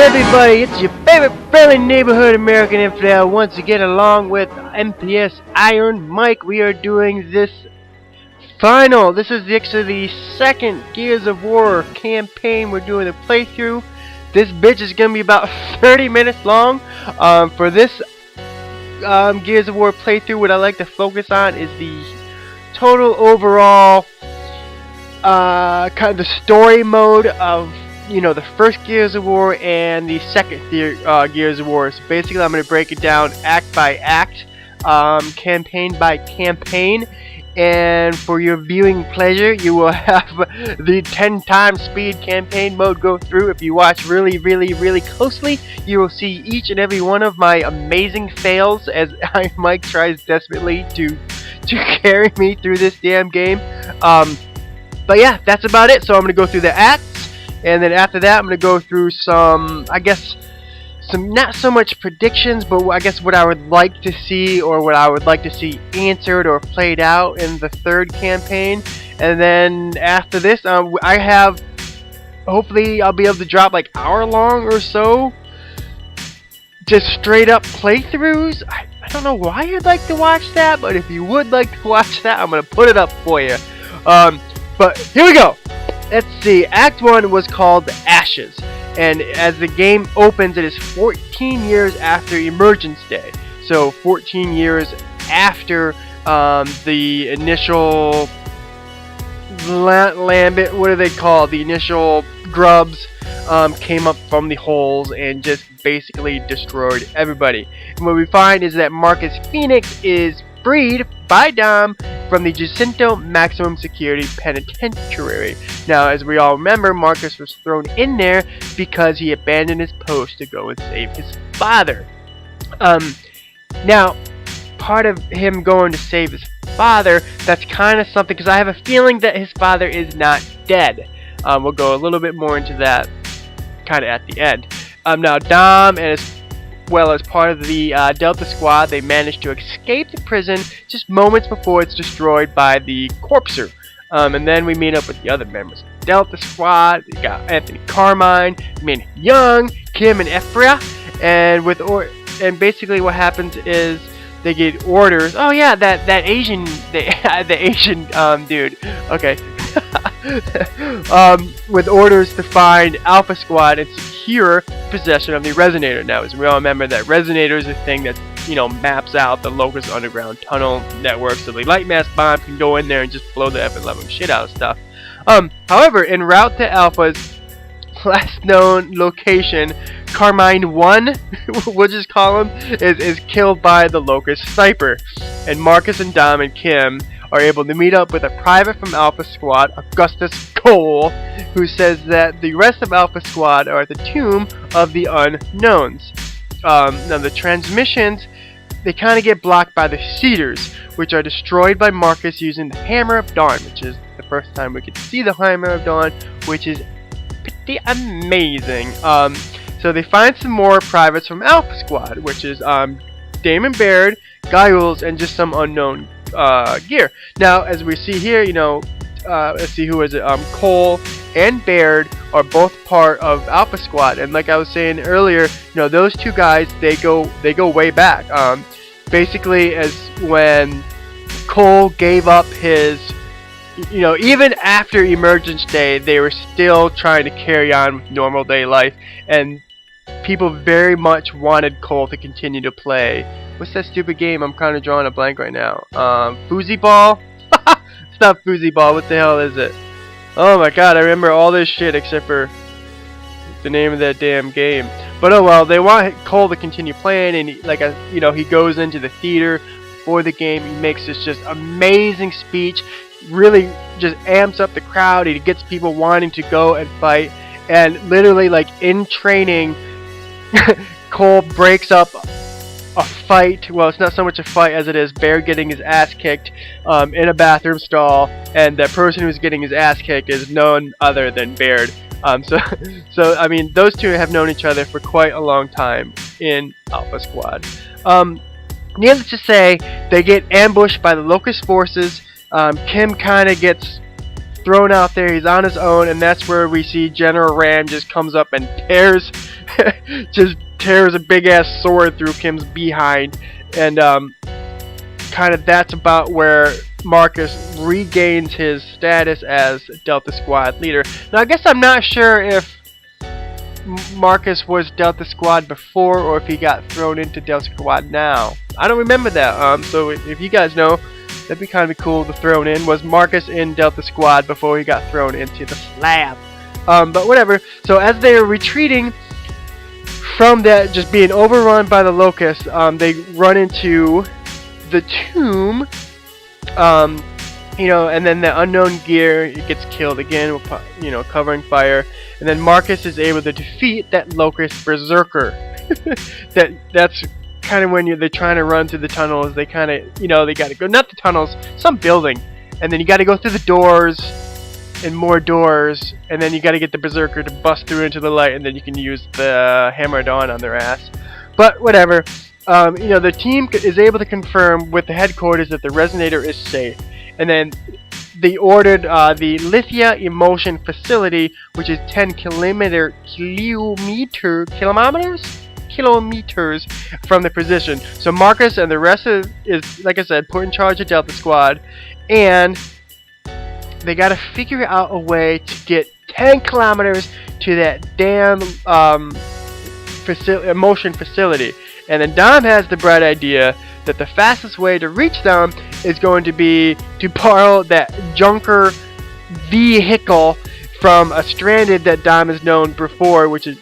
everybody, it's your favorite friendly neighborhood American Infidel once again, along with MPS IronMike. We are doing this this is actually the second Gears of War campaign. We're doing a playthrough. This bitch is gonna be about 30 minutes long. For this Gears of War playthrough, what I like to focus on is the total overall kind of the story mode of the first Gears of War and the second Gears of War. So basically I'm going to break it down act by act, campaign by campaign, and for your viewing pleasure you will have the 10 times speed campaign mode go through. If you watch really closely, you will see each and every one of my amazing fails as Mike tries desperately to carry me through this damn game. But yeah, that's about it. So I'm going to go through the acts. And then after that, I'm going to go through some not so much predictions, but I guess what I would like to see, or what I would like to see answered or played out in the third campaign. And then after this, hopefully I'll be able to drop like hour long or so, just straight up playthroughs. I don't know why you'd like to watch that, but if you would like to watch that, I'm going to put it up for you. But here we go. Let's see, Act 1 was called The Ashes, and as the game opens, it is 14 years after Emergence Day. So 14 years after the initial Lambit, what are they called? The initial grubs came up from the holes and just basically destroyed everybody. And what we find is that Marcus Phoenix is freed by Dom from the Jacinto Maximum Security Penitentiary. Now, as we all remember, Marcus was thrown in there because he abandoned his post to go and save his father. Now, part of him going to save his father, that's kind of something, because I have a feeling that his father is not dead. We'll go a little bit more into that kind of at the end. Now, Dom and as well as part of the Delta Squad, they managed to escape the prison just moments before it's destroyed by the Corpser. And then we meet up with the other members of the Delta Squad. We got Anthony Carmine, Min Young, Kim, and Ephra. And basically what happens is they get orders. Oh yeah, that Asian the Asian dude. Okay. With orders to find Alpha Squad and secure possession of the Resonator. Now, as we all remember, that Resonator is the thing that maps out the Locust Underground Tunnel network, so the light mass bomb can go in there and just blow the F-11 shit out of stuff. However, en route to Alpha's last known location, Carmine 1, we'll just call him, is killed by the Locust Sniper, and Marcus and Dom and Kim are able to meet up with a private from Alpha Squad, Augustus Cole, who says that the rest of Alpha Squad are at the Tomb of the Unknowns. Now the transmissions, they kind of get blocked by the Cedars, which are destroyed by Marcus using the Hammer of Dawn, which is the first time we get to see the Hammer of Dawn, which is pretty amazing. So they find some more privates from Alpha Squad, which is Damon Baird, Guy and just some unknown gear. Now, as we see here, let's see, who is it? Cole and Baird are both part of Alpha Squad, and like I was saying earlier, those two guys, they go way back. Basically, as when Cole gave up his, even after Emergence Day, they were still trying to carry on with normal day life, and people very much wanted Cole to continue to play. What's that stupid game? I'm kind of drawing a blank right now. Foosball? It's not Foosball. What the hell is it? Oh my god, I remember all this shit except for the name of that damn game. But oh well, they want Cole to continue playing, and he goes into the theater for the game. He makes this just amazing speech, really just amps up the crowd. He gets people wanting to go and fight, and literally, like in training, Cole breaks up a fight. Well, it's not so much a fight as it is Baird getting his ass kicked in a bathroom stall, and that person who's getting his ass kicked is none other than Baird. So I mean, those two have known each other for quite a long time in Alpha Squad. Needless to say, they get ambushed by the Locust forces. Kim kind of gets thrown out there. He's on his own, and that's where we see General Ram just comes up and tears just tears a big ass sword through Kim's behind, and kind of that's about where Marcus regains his status as Delta Squad leader. Now I guess I'm not sure if Marcus was Delta Squad before or if he got thrown into Delta Squad now. I don't remember that. So if you guys know, that'd be kind of cool to throw in. Was Marcus in Delta Squad before he got thrown into the slab? But whatever. So as they are retreating from that, just being overrun by the locusts, they run into the tomb. And then the unknown gear, it gets killed again, covering fire. And then Marcus is able to defeat that locust berserker. That's kind of when they're trying to run through the tunnels. They kind of, they got to go, not the tunnels, some building. And then you got to go through the doors and more doors. And then you got to get the berserker to bust through into the light. And then you can use the hammer dawn on their ass. But whatever. The team is able to confirm with the headquarters that the resonator is safe. And then they ordered the Lithia Emotion Facility, which is 10 kilometers from the position. So Marcus and the rest is, like I said, put in charge of Delta Squad, and they got to figure out a way to get 10 kilometers to that damn emotion facility. And then Dom has the bright idea that the fastest way to reach them is going to be to borrow that junker vehicle from a stranded that Dom has known before, which is,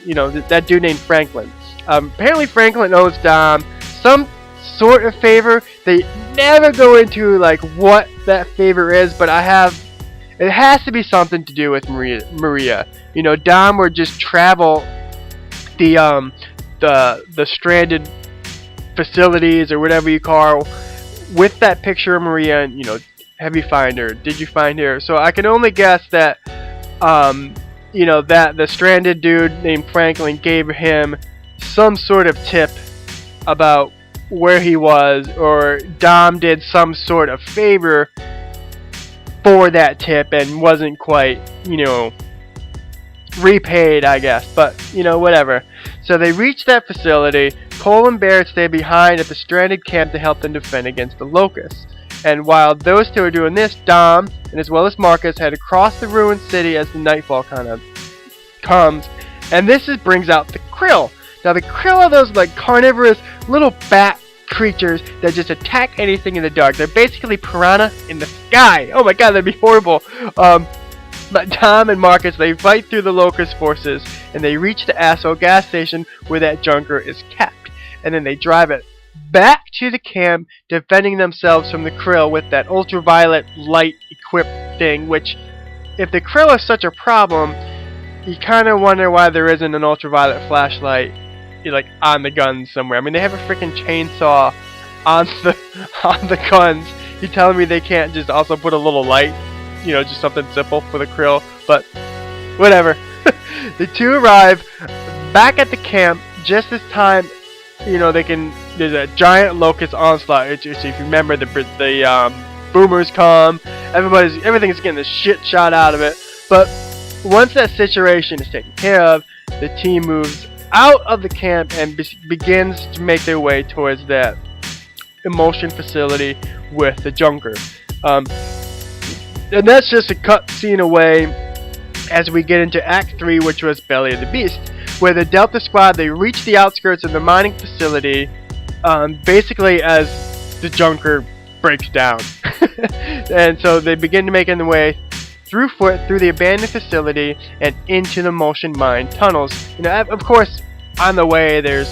that dude named Franklin. Apparently Franklin owes Dom some sort of favor. They never go into like what that favor is, but it has to be something to do with Maria. Dom would just travel the stranded facilities or whatever you call with that picture of Maria, and have you find her? Did you find her? So I can only guess that that the stranded dude named Franklin gave him some sort of tip about where he was, or Dom did some sort of favor for that tip and wasn't quite repaid, I guess, but whatever. So they reach that facility. Cole and Barrett stay behind at the stranded camp to help them defend against the locusts. And while those two are doing this, Dom, and as well as Marcus, head across the ruined city as the nightfall kind of comes. And this brings out the krill. Now the krill are those like carnivorous little bat creatures that just attack anything in the dark. They're basically piranha in the sky. Oh my god, that'd be horrible. But Dom and Marcus, they fight through the locust forces, and they reach the Asso gas station where that junker is kept. And then they drive it back to the camp, defending themselves from the krill with that ultraviolet light equipped thing, which, if the krill is such a problem, you kind of wonder why there isn't an ultraviolet flashlight on the guns somewhere. I mean, they have a freaking chainsaw on the guns. You telling me they can't just also put a little light? Just something simple for the krill, but whatever. The two arrive back at the camp just as time, there's a giant locust onslaught. If you remember, the boomers come, everything's getting the shit shot out of it. But once that situation is taken care of, the team moves out of the camp and begins to make their way towards that emotion facility with the junker. And that's just a cut scene away as we get into Act 3, which was Belly of the Beast, where the Delta Squad, they reach the outskirts of the mining facility, basically as the junker breaks down. And so they begin to make their way through foot through the abandoned facility and into the motion mine tunnels. Of course, on the way there's,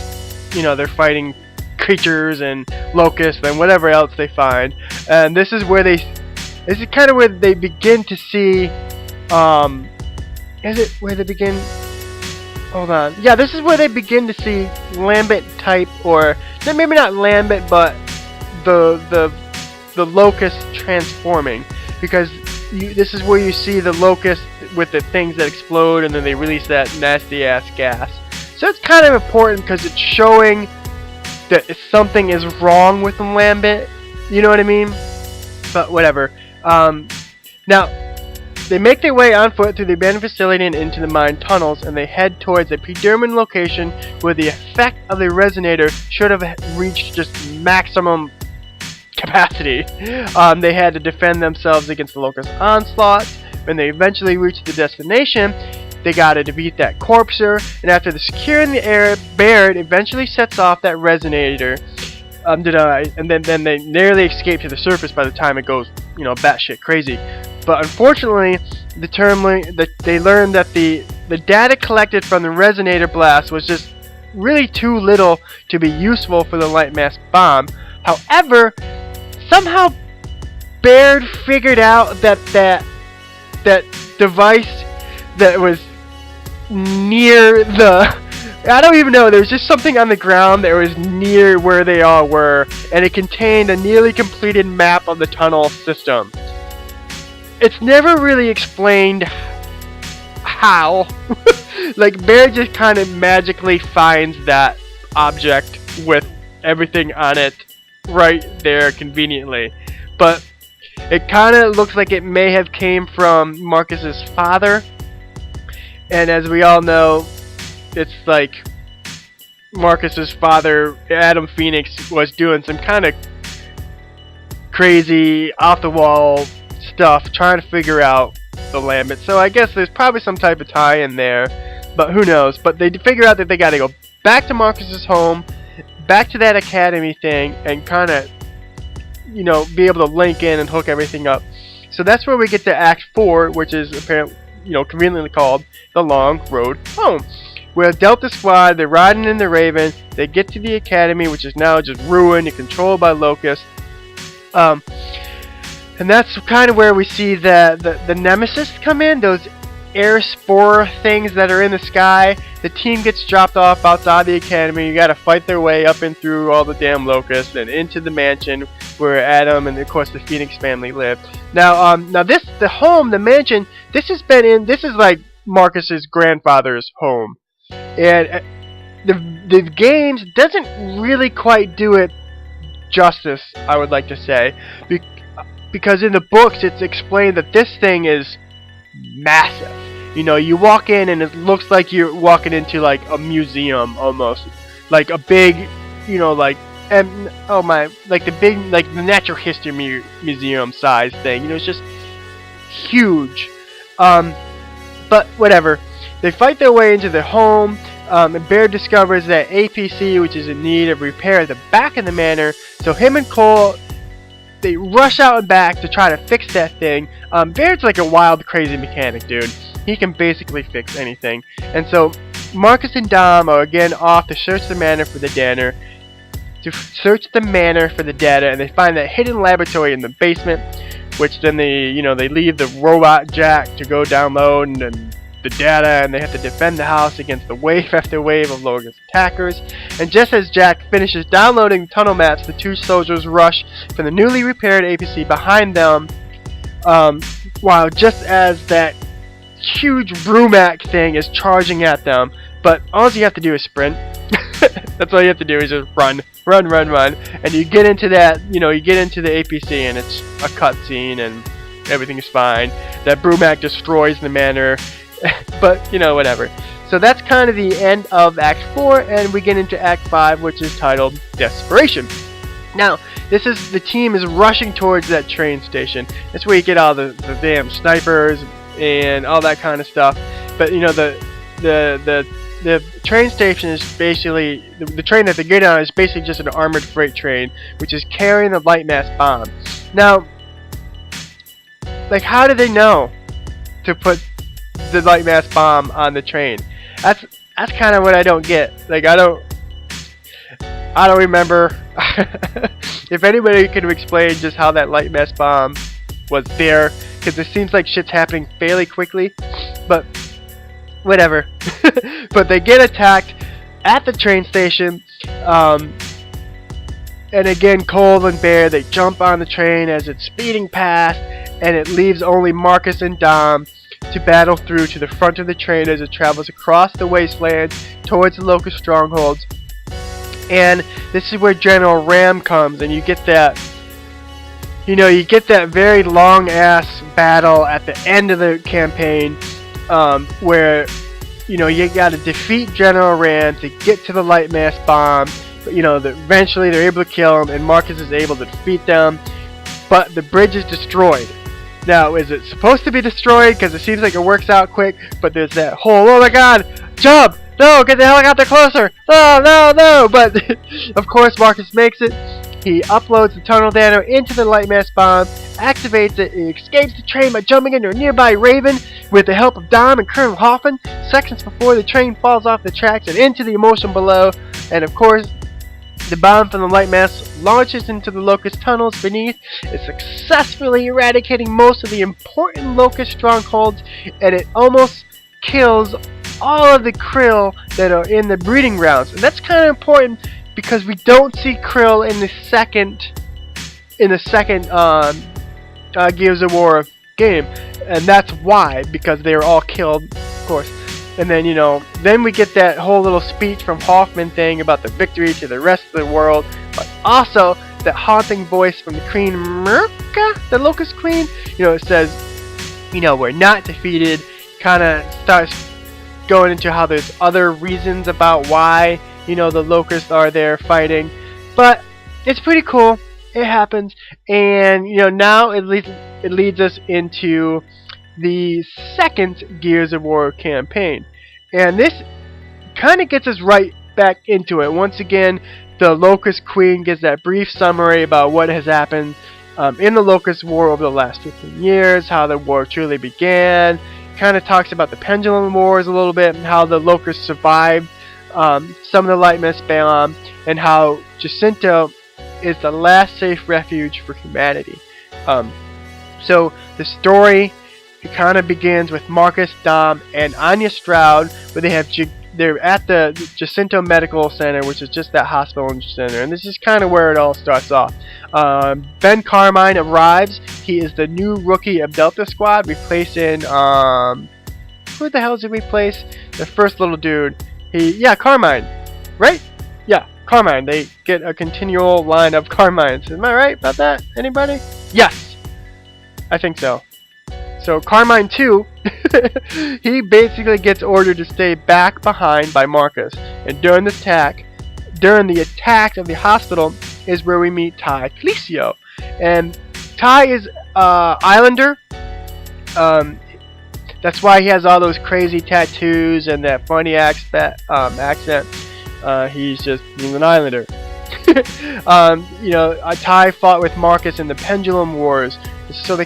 they're fighting creatures and locusts and whatever else they find. And this is kind of where they begin to see, is it where they begin? Hold on. Yeah, this is where they begin to see Lambent type, or maybe not Lambent, but the locust transforming, because this is where you see the locust with the things that explode and then they release that nasty ass gas. So it's kind of important because it's showing that something is wrong with the Lambent. You know what I mean? But whatever. Now, They make their way on foot through the abandoned facility and into the mine tunnels, and they head towards a predetermined location where the effect of the resonator should have reached just maximum capacity. They had to defend themselves against the locust onslaught. When they eventually reached the destination, they gotta defeat that corpser, and after the securing the air, Baird eventually sets off that resonator, and then they nearly escape to the surface by the time it goes, batshit crazy. But unfortunately, they learned that the data collected from the resonator blast was just really too little to be useful for the light mass bomb. However, somehow Baird figured out that device that was near I don't even know, there was just something on the ground that was near where they all were, and it contained a nearly completed map of the tunnel system. It's never really explained how. Like, Baird just kind of magically finds that object with everything on it right there conveniently. But it kind of looks like it may have came from Marcus's father. And as we all know, it's like Marcus's father, Adam Phoenix, was doing some kind of crazy, off-the-wall stuff, trying to figure out the Lambent. So I guess there's probably some type of tie in there, but who knows. But they figure out that they got to go back to Marcus's home, back to that academy thing, and kind of, be able to link in and hook everything up. So that's where we get to Act 4, which is apparently, conveniently called The Long Road Home. Where Delta Squad, they're riding in the Raven, they get to the academy, which is now just ruined and controlled by Locust. And that's kind of where we see the Nemesis come in, those air spore things that are in the sky. The team gets dropped off outside the academy. You gotta fight their way up and through all the damn Locusts and into the mansion where Adam and of course the Phoenix family live. Now the mansion, this is like Marcus's grandfather's home. And the games doesn't really quite do it justice, I would like to say, because in the books it's explained that this thing is massive. You walk in and it looks like you're walking into like a museum almost, like a big, like the natural history museum size thing. It's just huge. But whatever. They fight their way into the home, and Baird discovers that APC, which is in need of repair at the back of the manor, so him and Cole, they rush out and back to try to fix that thing. Baird's like a wild, crazy mechanic, dude. He can basically fix anything. And so, Marcus and Dom are again off to search the manor for the data, and they find that hidden laboratory in the basement, which then they leave the robot Jack to go download and the data, and they have to defend the house against the wave after wave of Logan's attackers. And just as Jack finishes downloading the tunnel maps, the two soldiers rush from the newly repaired APC behind them, while just as that huge Brumac thing is charging at them. But all you have to do is sprint. That's all you have to do is just run, and you get into that, you get into the APC, and it's a cutscene, and everything is fine. That Brumac destroys the manor. But, whatever. So that's kind of the end of Act 4, and we get into Act 5, which is titled Desperation. Now, the team is rushing towards that train station. That's where you get all the damn snipers and all that kind of stuff. But, the train station is basically, the train that they get on is basically just an armored freight train, which is carrying the light mass bomb. Now, like, how do they know to put the light mass bomb on the train? That's kind of what I don't get. Like, I don't remember. If anybody could explain just how that light mass bomb was there, because it seems like shit's happening fairly quickly, but whatever. But they get attacked at the train station, and again, Cole and Bear, they jump on the train as it's speeding past, and it leaves only Marcus and Dom to battle through to the front of the train as it travels across the wasteland towards the Locust strongholds. And this is where General Ram comes, and you get that you get that very long ass battle at the end of the campaign, where you got to defeat General Rand to get to the light mass bomb. But eventually they're able to kill him, and Marcus is able to defeat them. But the bridge is destroyed. Now, is it supposed to be destroyed? Because it seems like it works out quick. But there's that whole, oh my God, jump! No, get the helicopter closer! No, no, no! But of course, Marcus makes it. He uploads the tunnel data into the light mass bomb, activates it, and escapes the train by jumping into a nearby Raven with the help of Dom and Colonel Hoffman, seconds before the train falls off the tracks and into the emotion below. And of course, the bomb from the light mass launches into the Locust tunnels beneath, is successfully eradicating most of the important Locust strongholds, and it almost kills all of the Krill that are in the breeding grounds. And that's kind of important, because we don't see Krill in the second Gears of War game, and that's why, because they were all killed, of course. And then then we get that whole little speech from Hoffman thing about the victory to the rest of the world, but also that haunting voice from the Queen Merica, the Locust Queen. It says, we're not defeated. Kind of starts going into how there's other reasons about why the Locusts are there fighting, but it's pretty cool. It happens, and now it leads us into the second Gears of War campaign, and this kind of gets us right back into it. Once again, the Locust Queen gives that brief summary about what has happened in the Locust War over the last 15 years, how the war truly began. Kind of talks about the Pendulum Wars a little bit, and how the Locusts survived some of the light mass bomb, and how Jacinto is the last safe refuge for humanity. So the story, it kind of begins with Marcus, Dom, and Anya Stroud, where they're at the Jacinto Medical Center, which is just that hospital in Jacinto, and this is kind of where it all starts off. Ben Carmine arrives. He is the new rookie of Delta Squad, replacing who the hell did we replace? The first little dude. Carmine, right? Yeah, Carmine. They get a continual line of Carmines. Am I right about that? Anybody? Yes, I think so. So Carmine 2, he basically gets ordered to stay back behind by Marcus. And during the attack of the hospital is where we meet Ty Clisio. And Ty is Islander. That's why he has all those crazy tattoos and that funny accent. He's an Islander. Ty fought with Marcus in the Pendulum Wars, so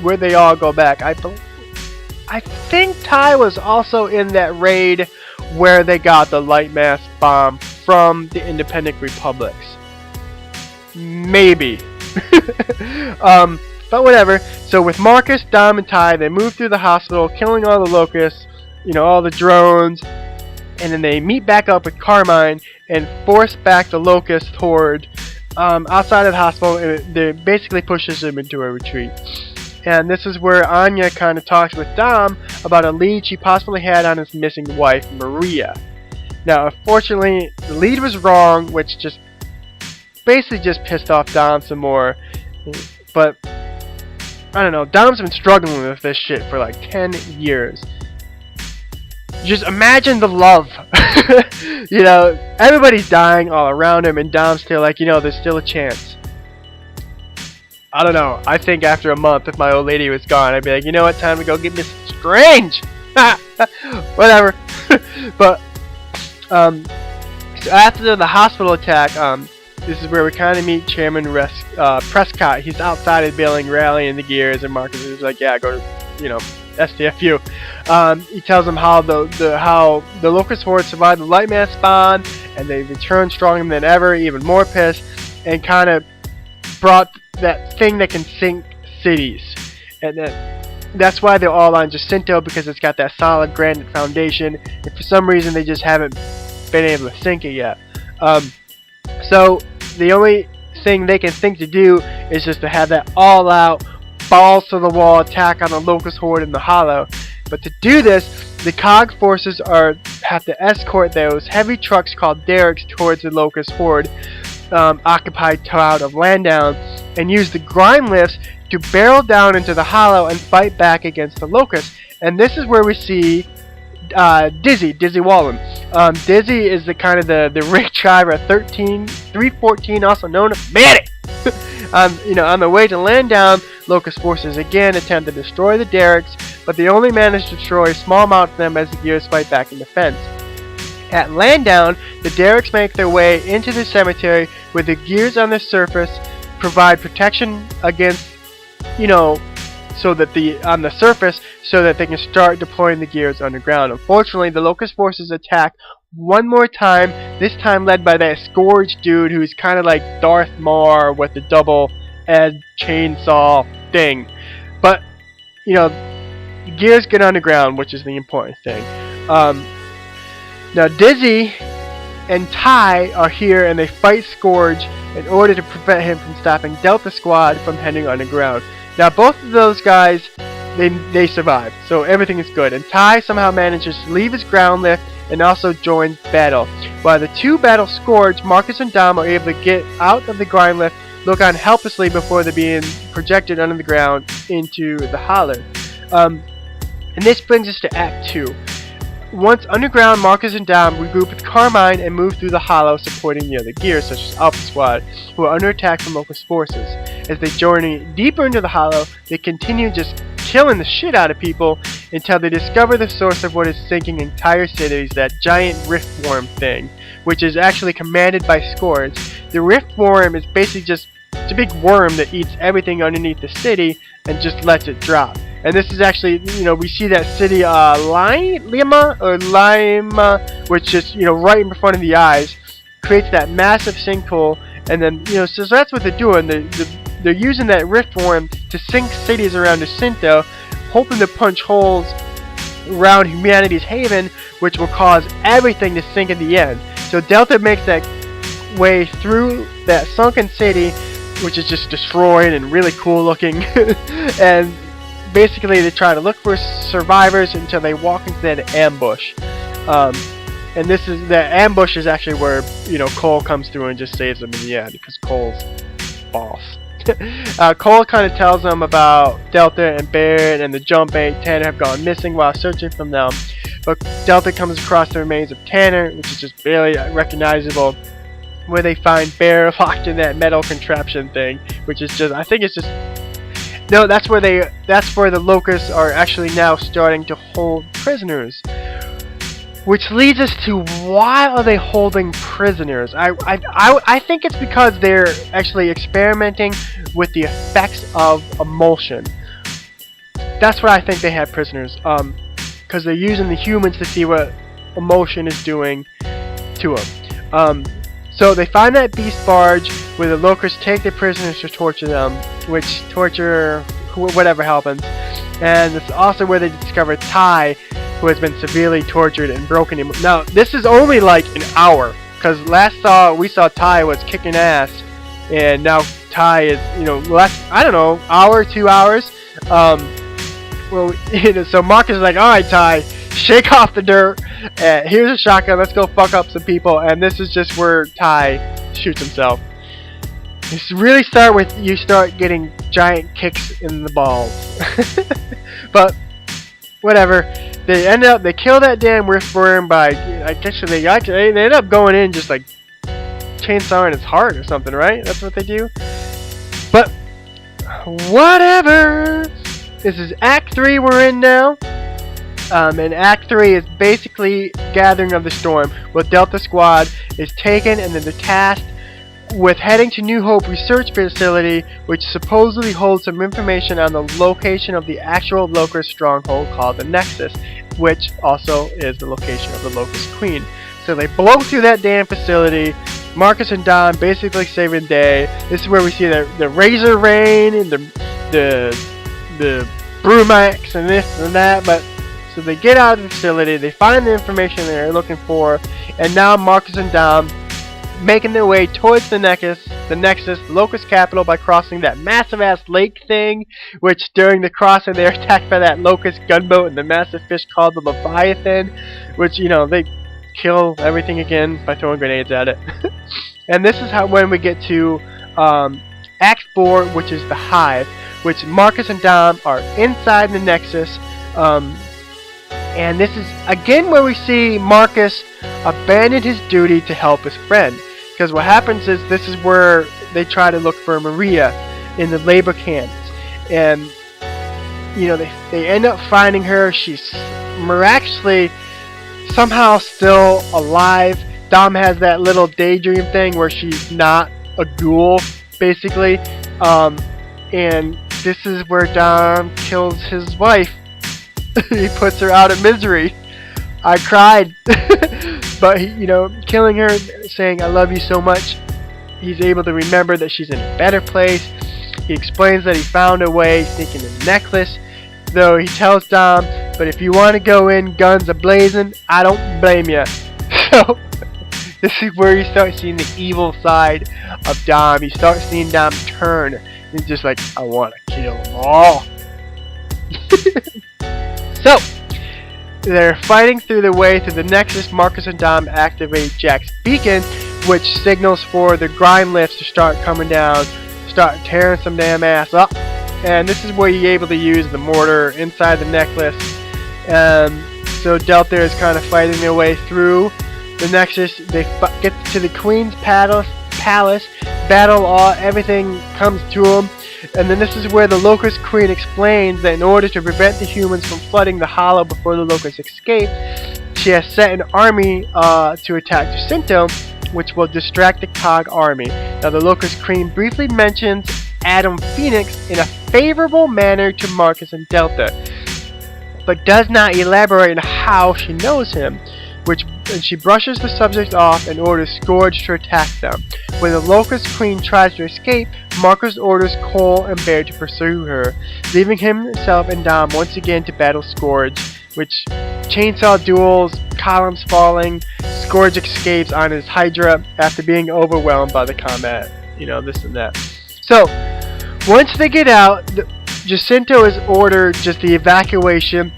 where they all go back. I think Ty was also in that raid where they got the light mass bomb from the Independent Republics. Maybe. But whatever. So with Marcus, Dom, and Ty, they move through the hospital, killing all the Locusts, all the drones, and then they meet back up with Carmine and force back the Locust horde outside of the hospital, and they basically pushes them into a retreat. And this is where Anya kind of talks with Dom about a lead she possibly had on his missing wife, Maria. Now, unfortunately, the lead was wrong, which just basically just pissed off Dom some more. But I don't know, Dom's been struggling with this shit for like 10 years. Just imagine the love. Everybody's dying all around him, and Dom's still like, there's still a chance. I don't know. I think after a month, if my old lady was gone, I'd be like, you know what, time to go get Miss Strange. Whatever. But so after the hospital attack, this is where we kind of meet Chairman Prescott. He's outside of the building rallying the Gears, and Marcus is like, yeah, go to, STFU. He tells them how the Locust Horde survived the light mass bomb, and they returned stronger than ever, even more pissed, and kind of brought that thing that can sink cities. And that's why they're all on Jacinto, because it's got that solid granite foundation, and for some reason they just haven't been able to sink it yet. So the only thing they can think to do is just to have that all-out, balls-to-the-wall attack on the Locust Horde in the Hollow. But to do this, the COG forces have to escort those heavy trucks called derricks towards the Locust Horde occupied out of Landdown, and use the grind lifts to barrel down into the hollow and fight back against the Locusts. And this is where we see Dizzy Wallen. Dizzy is the kind of the Rick Driver 314, also known as Manny. On the way to land down, Locust forces again attempt to destroy the derricks, but they only manage to destroy a small amount of them as the gears fight back in defense. At land down, the derricks make their way into the cemetery, where the gears on the surface provide protection against, so that they can start deploying the gears underground. Unfortunately, the Locust forces attack one more time, this time led by that Scourge dude who's kind of like Darth Maul with the double-edged chainsaw thing. But, the gears get underground, which is the important thing. Now, Dizzy and Ty are here, and they fight Scourge in order to prevent him from stopping Delta Squad from heading underground. Now, both of those guys, they survive, so everything is good. And Ty somehow manages to leave his ground lift and also joins battle. While the two battle Scourge, Marcus and Dom are able to get out of the grind lift, look on helplessly before they're being projected under the ground into the hollow. And this brings us to Act 2. Once underground, Marcus and Dom regroup with Carmine and move through the hollow, supporting the other gears, such as Alpha Squad, who are under attack from Locust forces. As they journey deeper into the hollow, they continue just killing the shit out of people until they discover the source of what is sinking entire cities, that giant rift worm thing, which is actually commanded by Scourge. The rift worm is basically just a big worm that eats everything underneath the city and just lets it drop. And this is actually, we see that city, Lima, which is, right in front of the eyes, creates that massive sinkhole, and then, so that's what they're doing. They're using that rift worm to sink cities around Jacinto, hoping to punch holes around humanity's haven, which will cause everything to sink in the end. So Delta makes that way through that sunken city, which is just destroyed and really cool looking, and basically they try to look for survivors until they walk into that ambush. And the ambush is actually where, Cole comes through and just saves them in the end, because Cole's boss. Cole kind of tells them about Delta and Barrett and the Jump 8 Tanner have gone missing while searching for them. But Delta comes across the remains of Tanner, which is just barely recognizable, where they find Barrett locked in that metal contraption thing, which is just, I think it's just, no, that's where the Locusts are actually now starting to hold prisoners. Which leads us to, why are they holding prisoners? I think it's because they're actually experimenting with the effects of emulsion. That's why I think they have prisoners. Because they're using the humans to see what emulsion is doing to them. So they find that beast barge where the Locusts take the prisoners to torture them, which torture whatever happens. And it's also where they discover Ty, who has been severely tortured and broken him. Now, this is only like an hour, because we saw Ty was kicking ass, and now Ty is, less, I don't know, hour, 2 hours. So Marcus is like, alright Ty, shake off the dirt, here's a shotgun, let's go fuck up some people, and this is just where Ty shoots himself. It's really you start getting giant kicks in the balls. But, whatever. They kill that damn rift worm by, I guess they end up going in just like chainsawing its heart or something, right? That's what they do. But, whatever. This is Act 3 we're in now. And Act 3 is basically Gathering of the Storm, where Delta Squad is taken and then they're tasked with heading to New Hope Research Facility, which supposedly holds some information on the location of the actual Locust stronghold called the Nexus, which also is the location of the Locust Queen. So they blow through that damn facility. Marcus and Don basically saving the day. This is where we see the Razor Rain and the Brumax and this and that. But so they get out of the facility, they find the information they're looking for, and now Marcus and Dom making their way towards the Nexus, Locust capital, by crossing that massive ass lake thing, which during the crossing they're attacked by that Locust gunboat and the massive fish called the Leviathan, which, they kill everything again by throwing grenades at it. And this is when we get to Act 4, which is the Hive, which Marcus and Dom are inside the Nexus. And this is again where we see Marcus abandon his duty to help his friend. Because what happens is this is where they try to look for Maria in the labor camps. And you know, they end up finding her. She's miraculously somehow still alive. Dom has that little daydream thing where she's not a ghoul, basically. And this is where Dom kills his wife. He puts her out of misery. I cried. But you know, killing her, saying I love you so much, he's able to remember that she's in a better place. He explains that he found a way, sneaking the necklace, though he tells Dom, but if you want to go in guns a-blazing, I don't blame you. So this is where you start seeing the evil side of Dom. You start seeing Dom turn. He's just like, I want to kill them all. So they're fighting through the way to the Nexus. Marcus and Dom activate Jack's beacon, which signals for the grind lifts to start coming down, start tearing some damn ass up. And this is where you're able to use the mortar inside the necklace. So Delta is kind of fighting their way through the Nexus. They get to the Queen's Palace, battle everything comes to them. And then this is where the Locust Queen explains that in order to prevent the humans from flooding the hollow before the Locusts escape, she has set an army to attack Jacinto, which will distract the Cog army. Now the Locust Queen briefly mentions Adam Phoenix in a favorable manner to Marcus and Delta, but does not elaborate on how she knows him, and she brushes the subject off and orders Scourge to attack them. When the Locust Queen tries to escape, Marcus orders Cole and Bear to pursue her, leaving himself and Dom once again to battle Scourge, which chainsaw duels, columns falling, Scourge escapes on his Hydra after being overwhelmed by the combat, you know, this and that. So, once they get out, Jacinto is ordered just the evacuation.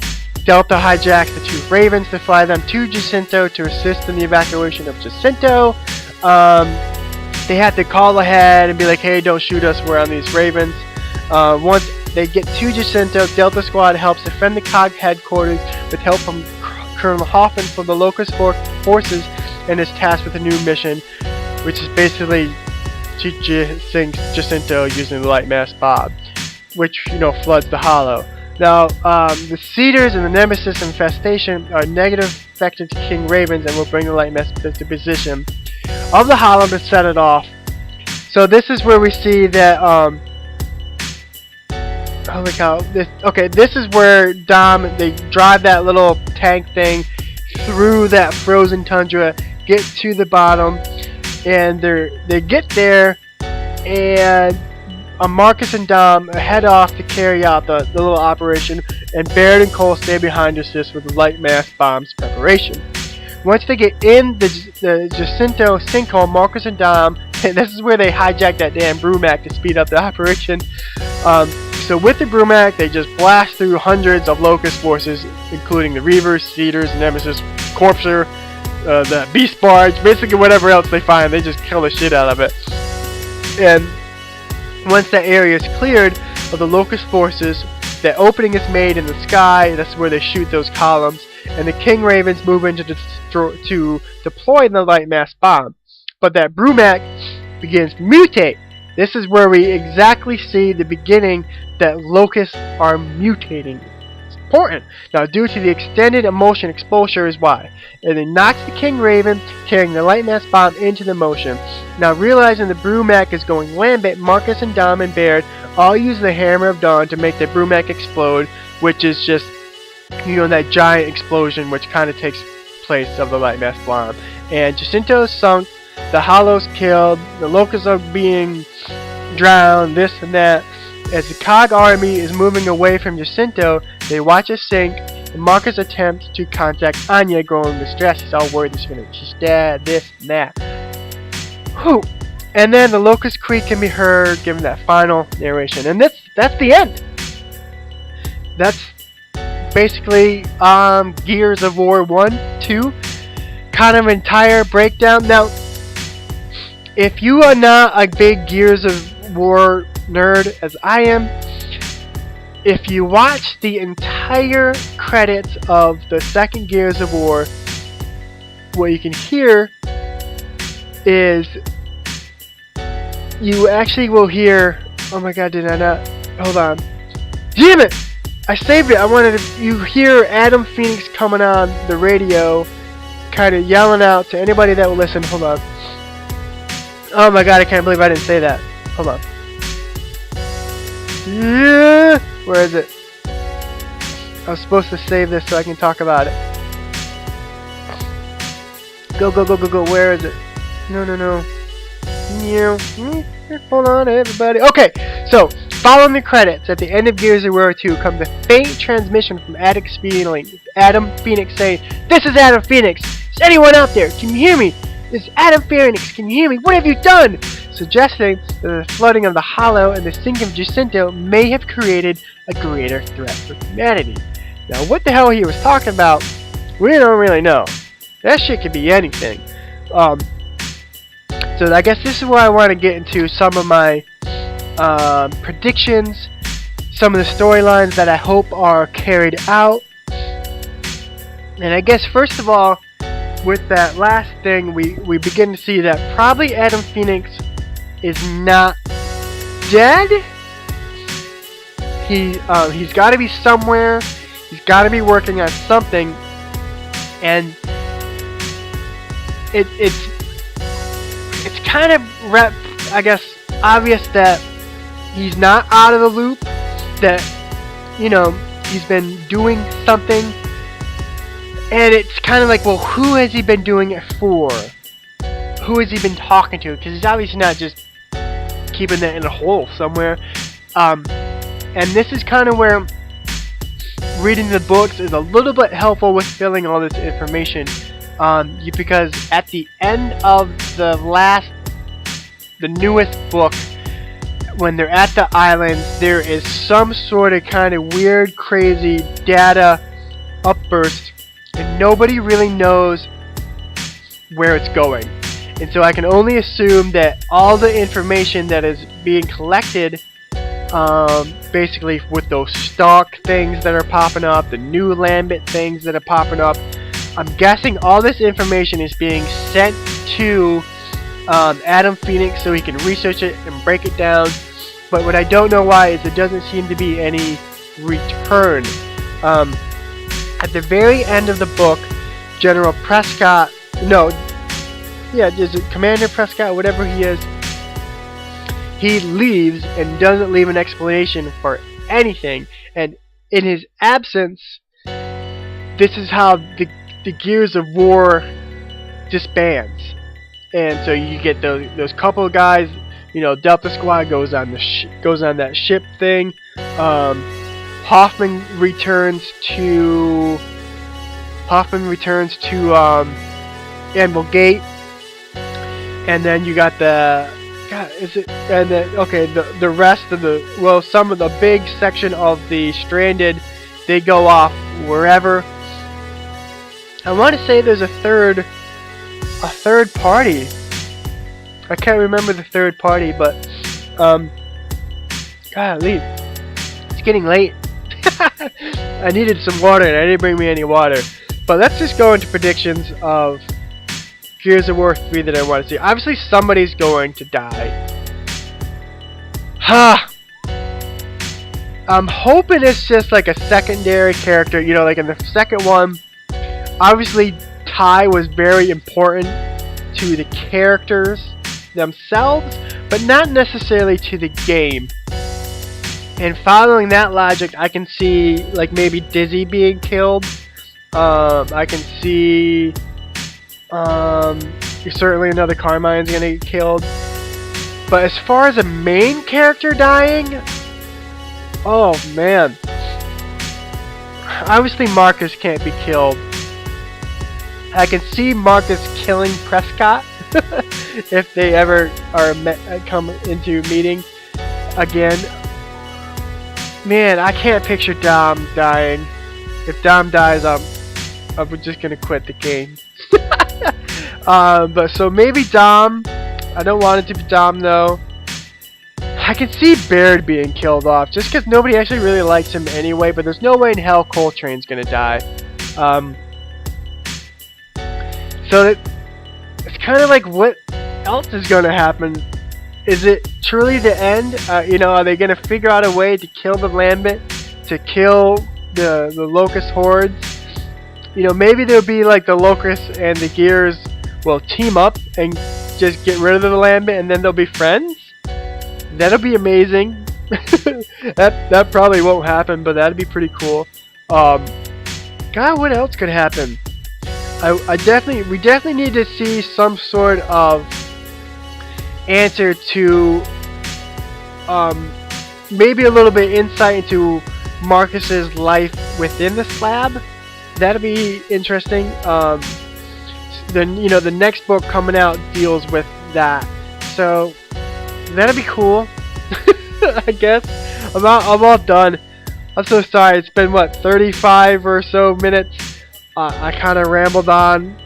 Delta hijacks the two Ravens to fly them to Jacinto to assist in the evacuation of Jacinto. They had to call ahead and be like, hey, don't shoot us, we're on these Ravens. Once they get to Jacinto, Delta Squad helps defend the COG headquarters with help from Colonel Hoffman from the Locust Forces, and is tasked with a new mission, which is basically teaching Jacinto using the light mass bomb, which, you know, floods the hollow. Now, the Cedars and the Nemesis infestation are negative affected to King Ravens and will bring the light mass to position of the hollow to set it off. So this is where we see that, holy cow, this is where Dom, they drive that little tank thing through that frozen tundra, get to the bottom, and they get there, and Marcus and Dom head off to carry out the little operation, and Baird and Cole stay behind to assist with the light mass bombs preparation. Once they get in the Jacinto sinkhole, Marcus and Dom, and this is where they hijack that damn Brumac to speed up the operation. So with the Brumac, they just blast through hundreds of Locust forces, including the Reavers, Cedars, Nemesis, Corpser, the Beast Barge, basically whatever else they find, they just kill the shit out of it. And once that area is cleared of the Locust forces, the opening is made in the sky. That's where they shoot those columns, and the King Ravens move in to deploy the light mass bomb. But that Brumac begins to mutate. This is where we exactly see the beginning that Locusts are mutating. It's important. Now, due to the extended emotion exposure is why. And it knocks the King Raven, carrying the light mass bomb into the motion. Now, realizing the Brumac is going lambent, Marcus and Dom and Baird all use the Hammer of Dawn to make the Brumac explode, which is just, you know, that giant explosion which kind of takes place of the light mass bomb. And Jacinto is sunk, the Hollows killed, the Locusts are being drowned, this and that. As the COG army is moving away from Jacinto, they watch it sink, and Marcus attempts to contact Anya, growing distressed. He's all worried she's dead, this and that. Whew. And then the Locust Creek can be heard giving that final narration. And that's the end. That's basically Gears of War 1, 2. Kind of entire breakdown. Now, if you are not a big Gears of war nerd as I am, if you watch the entire credits of the second Gears of War, what you can hear is you actually will hear. Oh my god, did I not? Hold on. Damn it! I saved it. I wanted to. You hear Adam Phoenix coming on the radio, kind of yelling out to anybody that will listen. Hold on. Oh my god, I can't believe I didn't say that. Hold on. Yeah! Where is it? I was supposed to save this so I can talk about it. Go, go, go, go, go. Where is it? No, no, no. Hold on, everybody. Okay, so following the credits at the end of Gears of War 2 comes a faint transmission from Adam Phoenix saying, "This is Adam Phoenix. Is anyone out there? Can you hear me? This is Adam Phoenix. Can you hear me? What have you done?" Suggesting that the flooding of the Hollow and the sinking of Jacinto may have created a greater threat for humanity. Now, what the hell he was talking about, we don't really know. That shit could be anything. So I guess this is where I want to get into some of my predictions, some of the storylines that I hope are carried out. And I guess first of all, with that last thing, we begin to see that probably Adam Phoenix is not dead. He's got to be somewhere. He's got to be working on something, and it's kind of I guess obvious that he's not out of the loop. That he's been doing something, and it's kind of like, well, who has he been doing it for? Who has he been talking to? Because he's obviously not just keeping that in a hole somewhere. And this is kind of where reading the books is a little bit helpful with filling all this information. Because at the end of the newest book, when they're at the islands, there is some sort of kind of weird, crazy data upburst, and nobody really knows where it's going. And so I can only assume that all the information that is being collected, basically with those stock things that are popping up, the new Lambit things that are popping up, I'm guessing all this information is being sent to Adam Phoenix so he can research it and break it down. But what I don't know why is it doesn't seem to be any return. At the very end of the book, General Prescott, is it Commander Prescott, whatever he is, he leaves and doesn't leave an explanation for anything. And in his absence, this is how the Gears of War disbands. And so you get those couple of guys, Delta Squad goes on that ship thing. Hoffman returns to Anvil Gate, and then you got the rest of some of the big section of the stranded, they go off wherever. I want to say there's a third party. I can't remember the third party, but golly, it's getting late. I needed some water and I didn't bring me any water. But let's just go into predictions of Gears of War 3 that I want to see. Obviously somebody's going to die. I'm hoping it's just like a secondary character, like in the second one. Obviously Ty was very important to the characters themselves, but not necessarily to the game. And following that logic, I can see like maybe Dizzy being killed. I can see certainly another Carmine's gonna get killed. But as far as a main character dying, oh man. Obviously Marcus can't be killed. I can see Marcus killing Prescott if they ever come into meeting again. Man, I can't picture Dom dying. If Dom dies, I'm just gonna quit the game. But so maybe Dom. I don't want it to be Dom though. I can see Baird being killed off, just because nobody actually really likes him anyway, but there's no way in hell Coltrane's gonna die. So it's kind of like, what else is gonna happen? Is it truly the end? You know, are they gonna figure out a way to kill the Lambent, to kill the Locust hordes? You know, maybe there'll be like the Locusts and the Gears will team up and just get rid of the Lambent, and then they'll be friends. That'll be amazing. that probably won't happen, but that'd be pretty cool. God, what else could happen? We definitely need to see some sort of answer to maybe a little bit insight into Marcus's life within the slab. That'd be interesting. Then, you know, the next book coming out deals with that, so that'd be cool. I guess I'm all done. I'm so sorry. It's been what, 35 or so minutes. I kind of rambled on.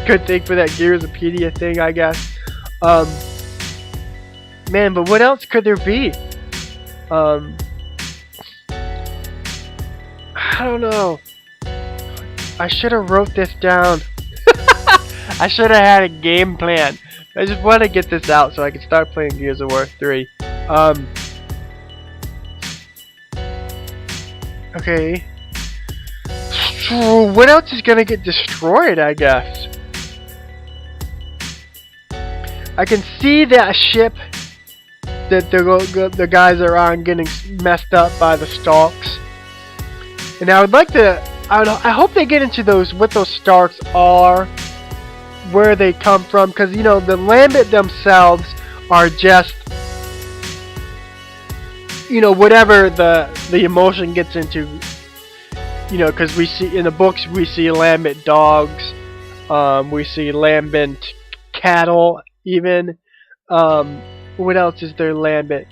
Good thing for that Gearsopedia thing, I guess. Man, but what else could there be? I don't know. I should have wrote this down. I should have had a game plan. I just want to get this out so I can start playing Gears of War 3. Okay. So what else is gonna get destroyed, I guess? I can see that ship that the guys are on getting messed up by the Stalks. And I would like to... I hope they get into what those Starks are, where they come from, because, you know, the Lambent themselves are just, you know, whatever the emotion gets into, you know, because we see in the books, we see Lambent dogs, we see Lambent cattle, even. What else is there? Lambent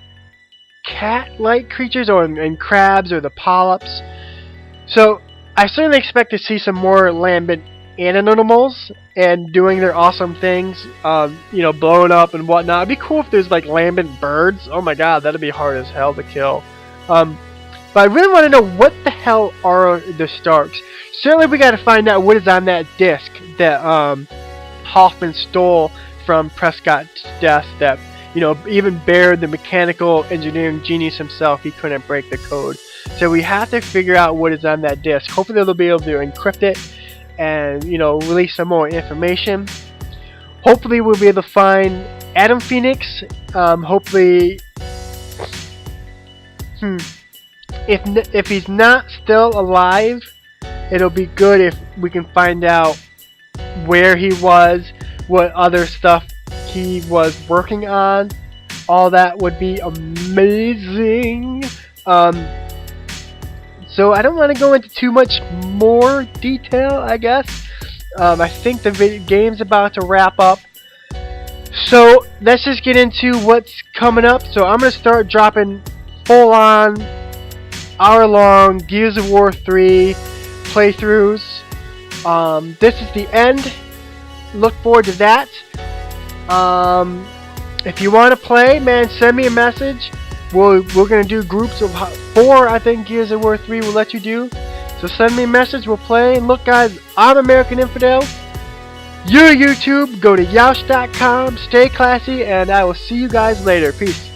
cat-like creatures, and crabs, or the polyps. So I certainly expect to see some more Lambent animals and doing their awesome things, you know, blowing up and whatnot. It'd be cool if there's like Lambent birds. Oh my god, that'd be hard as hell to kill. But I really want to know, what the hell are the Starks? Certainly we gotta find out what is on that disc that Hoffman stole from Prescott's desk, that, you know, even Baird, the mechanical engineering genius himself, he couldn't break the code. So we have to figure out what is on that disc. Hopefully they'll be able to encrypt it and, you know, release some more information. Hopefully we'll be able to find Adam Phoenix. Hopefully, if he's not still alive, it'll be good if we can find out where he was, what other stuff he was working on. All that would be amazing. So I don't want to go into too much more detail, I guess. I think the game's about to wrap up. So let's just get into what's coming up. So I'm going to start dropping full-on, hour-long Gears of War 3 playthroughs. This is the end. Look forward to that. If you want to play, man, send me a message. We're going to do groups of 4, I think Gears of War 3 will let you do. So send me a message, we'll play. And look, guys, I'm Merica NFidel. You're YouTube. Go to yoush.com. Stay classy, and I will see you guys later. Peace.